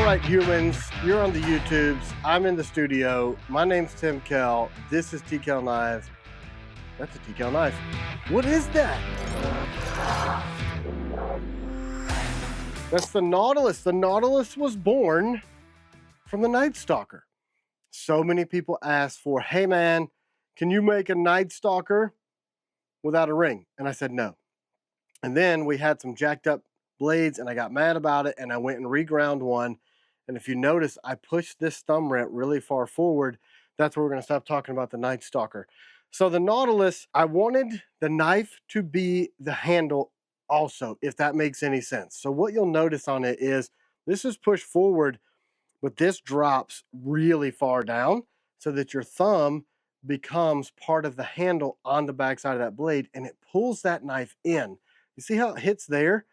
right, humans, you're on the YouTubes. I'm in the studio. My name's T.Kell. This is T.Kell Knives. That's a T.Kell knife. What is that? That's the Nautilus. The Nautilus was born from the Nightstalker. So many people asked for, hey man, can you make a Nightstalker without a ring? And I said no. And then we had some jacked up blades and I got mad about it and I went and reground one. And if you notice, I pushed this thumb rent really far forward. That's where we're going to stop talking about the Nightstalker. So the Nautilus, I wanted the knife to be the handle also, if that makes any sense. So what you'll notice on it is this is pushed forward, but this drops really far down so that your thumb becomes part of the handle on the backside of that blade and it pulls that knife in. You see how it hits there?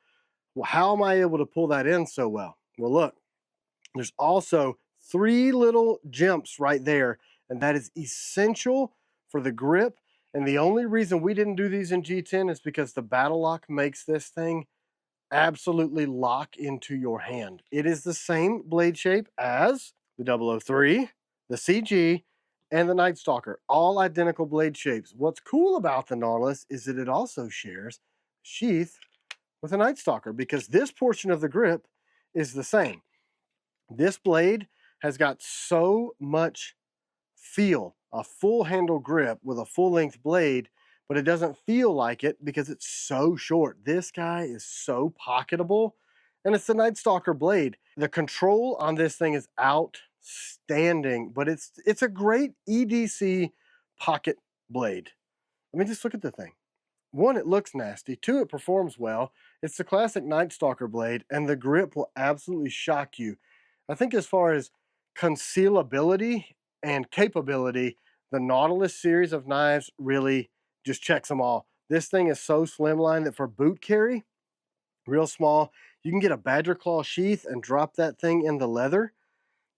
Well, how am I able to pull that in so well? Well, look, there's also 3 little jumps right there, and that is essential for the grip. And the only reason we didn't do these in G10 is because the BattleLock makes this thing absolutely lock into your hand. It is the same blade shape as the 003, the CG, and the Nightstalker, all identical blade shapes. What's cool about the Nautilus is that it also shares sheath with a Nightstalker because this portion of the grip is the same. This blade has got so much feel, a full handle grip with a full length blade, but it doesn't feel like it because it's so short. This guy is so pocketable, and it's the Nightstalker blade. The control on this thing is outstanding, but it's a great EDC pocket blade. I mean, just look at the thing. 1, it looks nasty. 2, it performs well. It's the classic Nightstalker blade, and the grip will absolutely shock you. I think as far as concealability and capability, the Nautilus series of knives really just checks them all. This thing is so slimline that for boot carry, real small, you can get a badger claw sheath and drop that thing in the leather,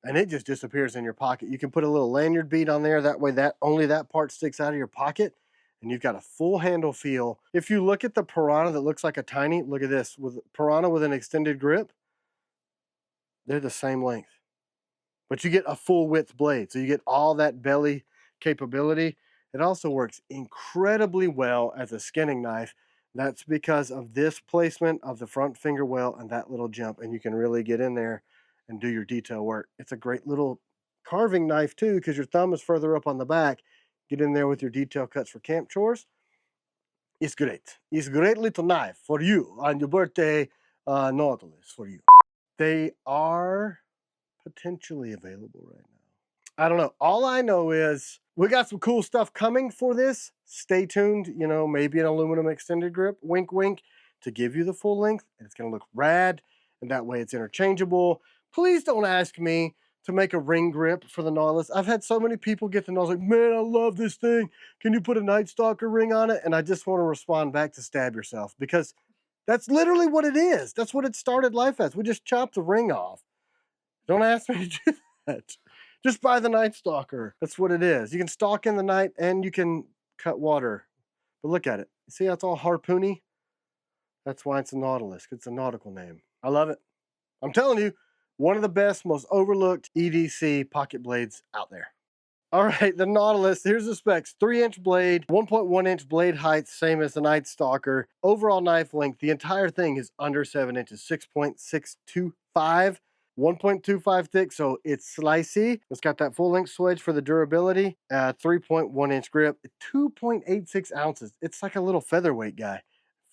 and it just disappears in your pocket. You can put a little lanyard bead on there. That way only that part sticks out of your pocket, and you've got a full handle feel. If you look at the Piranha that looks like a tiny, look at this, with Piranha with an extended grip, they're the same length. But you get a full width blade, so you get all that belly capability. It also works incredibly well as a skinning knife. That's because of this placement of the front finger well and that little jump, and you can really get in there and do your detail work. It's a great little carving knife too, because your thumb is further up on the back. Get in there with your detail cuts for camp chores. It's great. It's a great little knife for you on your birthday, Nautilus for you. They are potentially available right now. I don't know. All I know is we got some cool stuff coming for this. Stay tuned. You know, maybe an aluminum extended grip, wink, wink, to give you the full length. And it's going to look rad, and that way it's interchangeable. Please don't ask me to make a ring grip for the Nautilus. I've had so many people get the Nautilus like, man, I love this thing. Can you put a Nightstalker ring on it? And I just want to respond back to stab yourself, because that's literally what it is. That's what it started life as. We just chopped the ring off. Don't ask me to do that. Just buy the Nightstalker. That's what it is. You can stalk in the night and you can cut water. But look at it. See how it's all harpoony? That's why it's a Nautilus. It's a nautical name. I love it. I'm telling you, one of the best, most overlooked EDC pocket blades out there. All right, the Nautilus, here's the specs. 3-inch blade, 1.1-inch blade height, same as the Nightstalker. Overall knife length, the entire thing is under 7 inches, 6.625. 1.25 thick, so it's slicey. It's got that full length swedge for the durability. 3.1-inch grip, 2.86 ounces. It's like a little featherweight guy.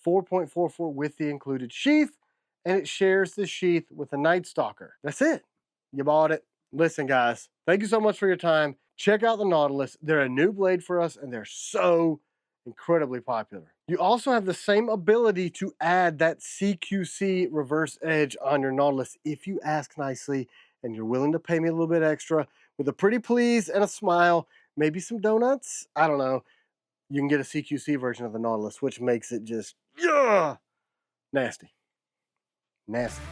4.44 with the included sheath, and it shares the sheath with the Nightstalker. That's it. You bought it. Listen, guys, thank you so much for your time. Check out the Nautilus. They're a new blade for us, and they're so incredibly popular. You also have the same ability to add that CQC reverse edge on your Nautilus if you ask nicely and you're willing to pay me a little bit extra with a pretty please and a smile, maybe some donuts. I don't know. You can get a CQC version of the Nautilus, which makes it just nasty. Nasty.